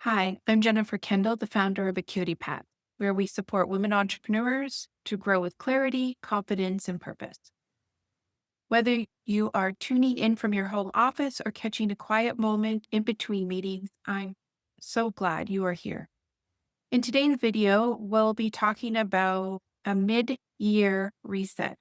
Hi, I'm Jennifer Kendall, the founder of Acuity Path, where we support women entrepreneurs to grow with clarity, confidence, and purpose. Whether you are tuning in from your home office or catching a quiet moment in between meetings, I'm so glad you are here. In today's video, we'll be talking about a mid-year reset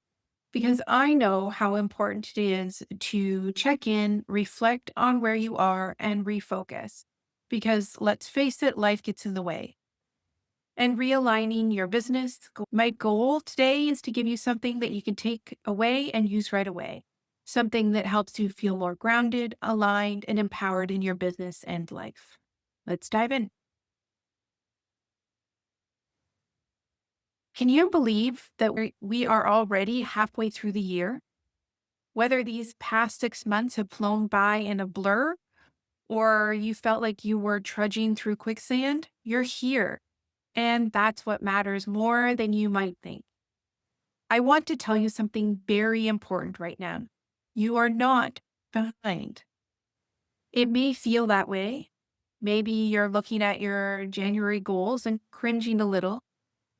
because I know how important it is to check in, reflect on where you are, and refocus. Because let's face it, life gets in the way. And realigning your business. My goal today is to give you something that you can take away and use right away. Something that helps you feel more grounded, aligned, and empowered in your business and life. Let's dive in. Can you believe that we are already halfway through the year? Whether these past 6 months have flown by in a blur or you felt like you were trudging through quicksand, you're here. And that's what matters more than you might think. I want to tell you something very important right now. You are not behind. It may feel that way. Maybe you're looking at your January goals and cringing a little.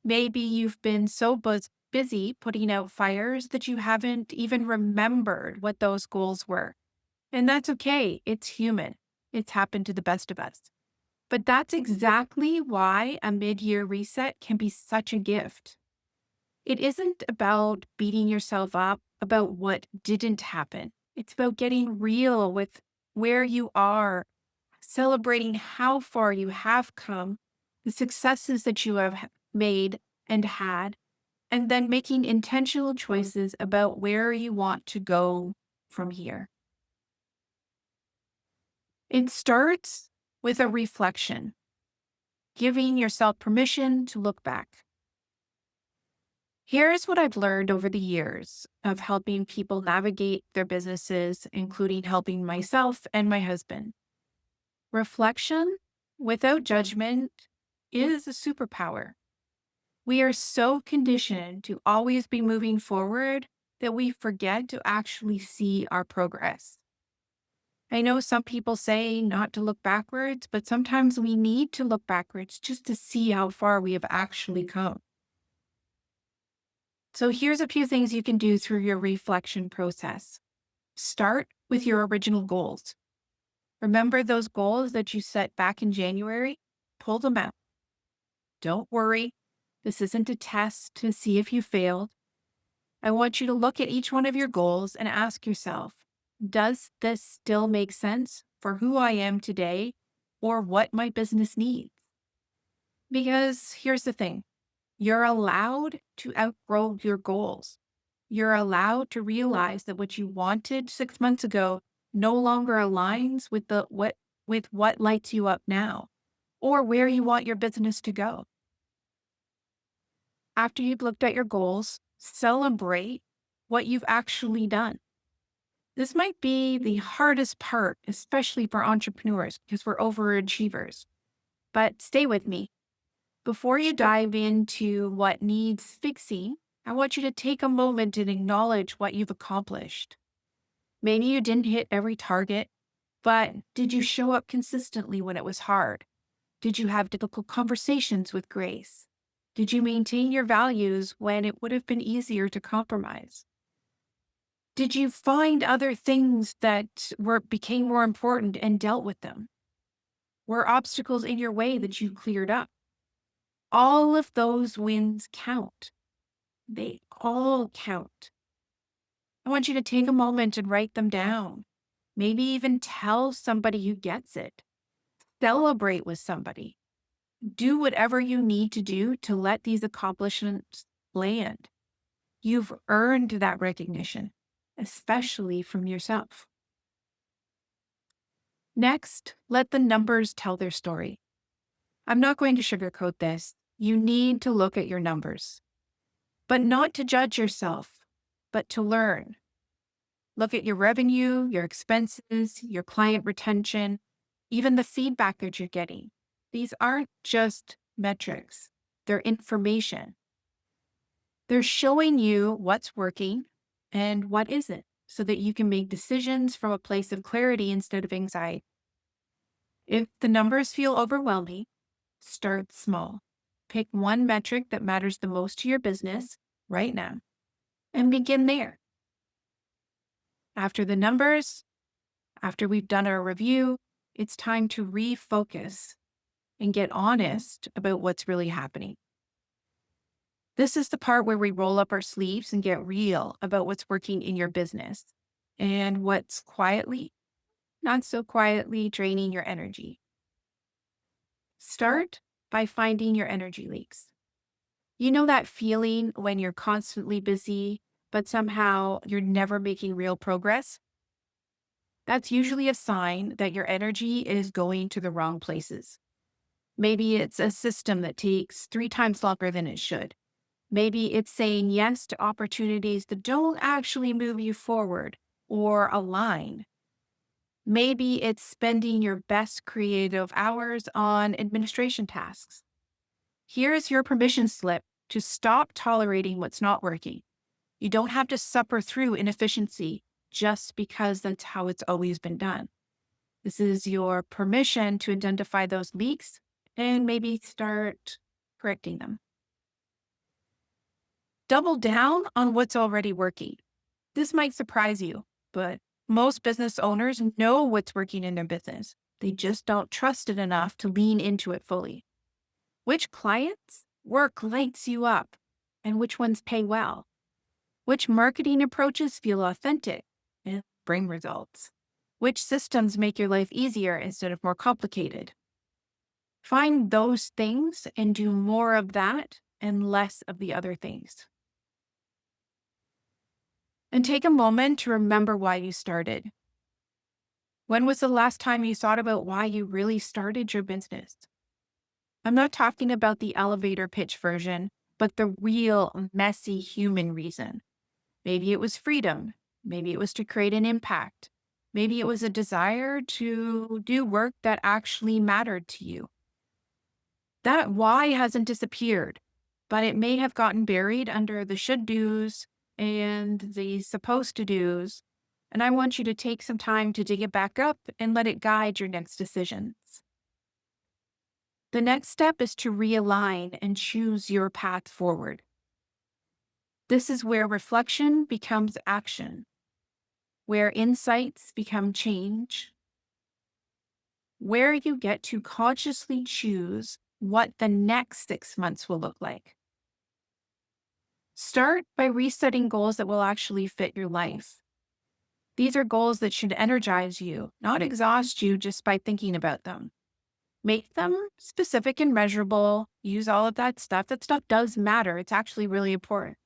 Maybe you've been so busy putting out fires that you haven't even remembered what those goals were. And that's okay. It's human. It's happened to the best of us. But that's exactly why a mid-year reset can be such a gift. It isn't about beating yourself up about what didn't happen. It's about getting real with where you are, celebrating how far you have come, the successes that you have made and had, and then making intentional choices about where you want to go from here. It starts with a reflection, giving yourself permission to look back. Here's what I've learned over the years of helping people navigate their businesses, including helping myself and my husband. Reflection without judgment is a superpower. We are so conditioned to always be moving forward that we forget to actually see our progress. I know some people say not to look backwards, but sometimes we need to look backwards just to see how far we have actually come. So here's a few things you can do through your reflection process. Start with your original goals. Remember those goals that you set back in January? Pull them out. Don't worry. This isn't a test to see if you failed. I want you to look at each one of your goals and ask yourself, does this still make sense for who I am today or what my business needs? Because here's the thing, you're allowed to outgrow your goals. You're allowed to realize that what you wanted 6 months ago no longer aligns with what lights you up now or where you want your business to go. After you've looked at your goals, celebrate what you've actually done. This might be the hardest part, especially for entrepreneurs because we're overachievers. But stay with me. Before you dive into what needs fixing, I want you to take a moment and acknowledge what you've accomplished. Maybe you didn't hit every target, but did you show up consistently when it was hard? Did you have difficult conversations with grace? Did you maintain your values when it would have been easier to compromise? Did you find other things that became more important and dealt with them? Were obstacles in your way that you cleared up? All of those wins count. They all count. I want you to take a moment and write them down. Maybe even tell somebody who gets it. Celebrate with somebody. Do whatever you need to do to let these accomplishments land. You've earned that recognition, especially from yourself. Next, let the numbers tell their story. I'm not going to sugarcoat this. You need to look at your numbers, but not to judge yourself, but to learn. Look at your revenue, your expenses, your client retention, even the feedback that you're getting. These aren't just metrics, they're information. They're showing you what's working and what isn't so that you can make decisions from a place of clarity instead of anxiety. If the numbers feel overwhelming, start small. Pick one metric that matters the most to your business right now and begin there. After the numbers, after we've done our review, it's time to refocus and get honest about what's really happening. This is the part where we roll up our sleeves and get real about what's working in your business and what's quietly, not so quietly, draining your energy. Start by finding your energy leaks. You know that feeling when you're constantly busy, but somehow you're never making real progress? That's usually a sign that your energy is going to the wrong places. Maybe it's a system that takes 3 times longer than it should. Maybe it's saying yes to opportunities that don't actually move you forward or align. Maybe it's spending your best creative hours on administration tasks. Here's your permission slip to stop tolerating what's not working. You don't have to suffer through inefficiency just because that's how it's always been done. This is your permission to identify those leaks and maybe start correcting them. Double down on what's already working. This might surprise you, but most business owners know what's working in their business. They just don't trust it enough to lean into it fully. Which clients work lights you up and which ones pay well? Which marketing approaches feel authentic and bring results? Which systems make your life easier instead of more complicated? Find those things and do more of that and less of the other things. And take a moment to remember why you started. When was the last time you thought about why you really started your business? I'm not talking about the elevator pitch version, but the real messy human reason. Maybe it was freedom. Maybe it was to create an impact. Maybe it was a desire to do work that actually mattered to you. That why hasn't disappeared, but it may have gotten buried under the should do's and the supposed to do's. And I want you to take some time to dig it back up and let it guide your next decisions. The next step is to realign and choose your path forward. This is where reflection becomes action, where insights become change, where you get to consciously choose what the next 6 months will look like. Start by resetting goals that will actually fit your life. These are goals that should energize you, not exhaust you just by thinking about them. Make them specific and measurable. Use all of that stuff. That stuff does matter. It's actually really important.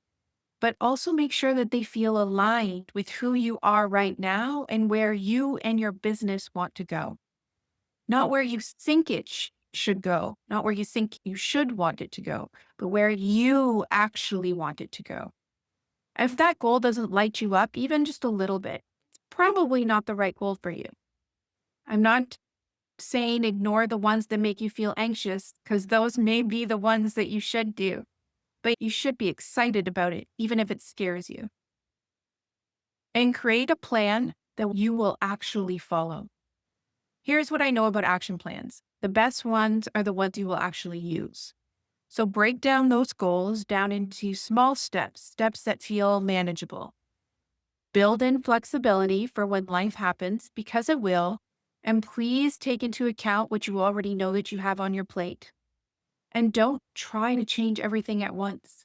But also make sure that they feel aligned with who you are right now and where you and your business want to go. Not where you think it should go, not where you think you should want it to go, but where you actually want it to go. If that goal doesn't light you up, even just a little bit, it's probably not the right goal for you. I'm not saying ignore the ones that make you feel anxious, because those may be the ones that you should do, but you should be excited about it, even if it scares you. And create a plan that you will actually follow. Here's what I know about action plans. The best ones are the ones you will actually use. So break down those goals down into small steps, steps that feel manageable. Build in flexibility for when life happens, because it will. And please take into account what you already know that you have on your plate. And don't try to change everything at once.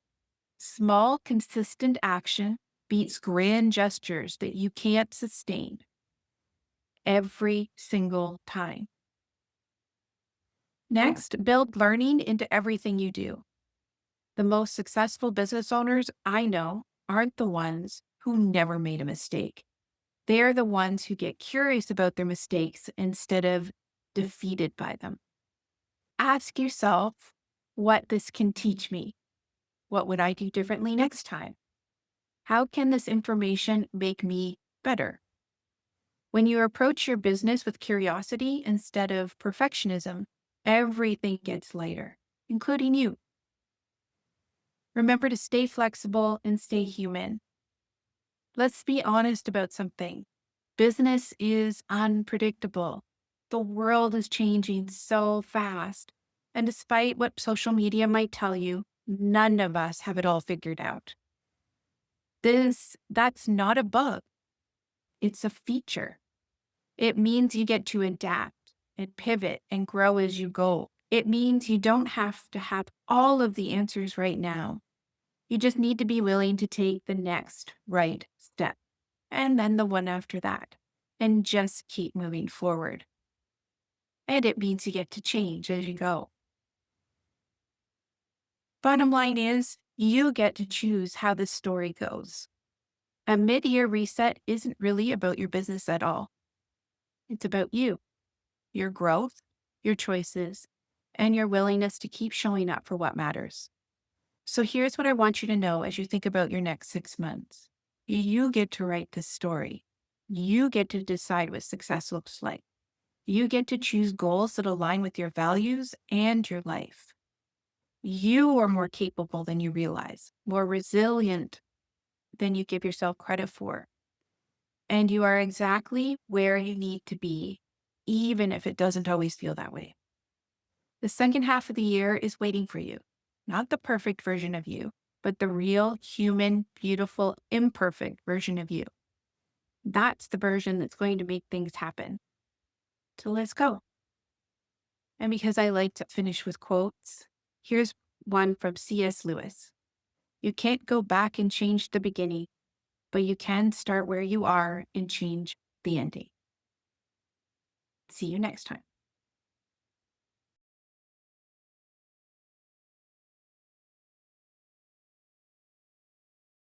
Small, consistent action beats grand gestures that you can't sustain every single time. Next, build learning into everything you do. The most successful business owners I know aren't the ones who never made a mistake. They're the ones who get curious about their mistakes instead of defeated by them. Ask yourself what this can teach me. What would I do differently next time? How can this information make me better? When you approach your business with curiosity instead of perfectionism, everything gets lighter, including you. Remember to stay flexible and stay human. Let's be honest about something. Business is unpredictable. The world is changing so fast. And despite what social media might tell you, none of us have it all figured out. That's not a bug. It's a feature. It means you get to adapt and pivot and grow as you go. It means you don't have to have all of the answers right now. You just need to be willing to take the next right step and then the one after that and just keep moving forward. And it means you get to change as you go. Bottom line is, you get to choose how this story goes. A mid year reset isn't really about your business at all. It's about you, your growth, your choices, and your willingness to keep showing up for what matters. So here's what I want you to know as you think about your next 6 months. You get to write this story. You get to decide what success looks like. You get to choose goals that align with your values and your life. You are more capable than you realize, more resilient than you give yourself credit for. And you are exactly where you need to be, even if it doesn't always feel that way. The second half of the year is waiting for you, not the perfect version of you, but the real, human, beautiful, imperfect version of you. That's the version that's going to make things happen. So let's go. And because I like to finish with quotes, here's one from C.S. Lewis. You can't go back and change the beginning, but you can start where you are and change the ending. See you next time.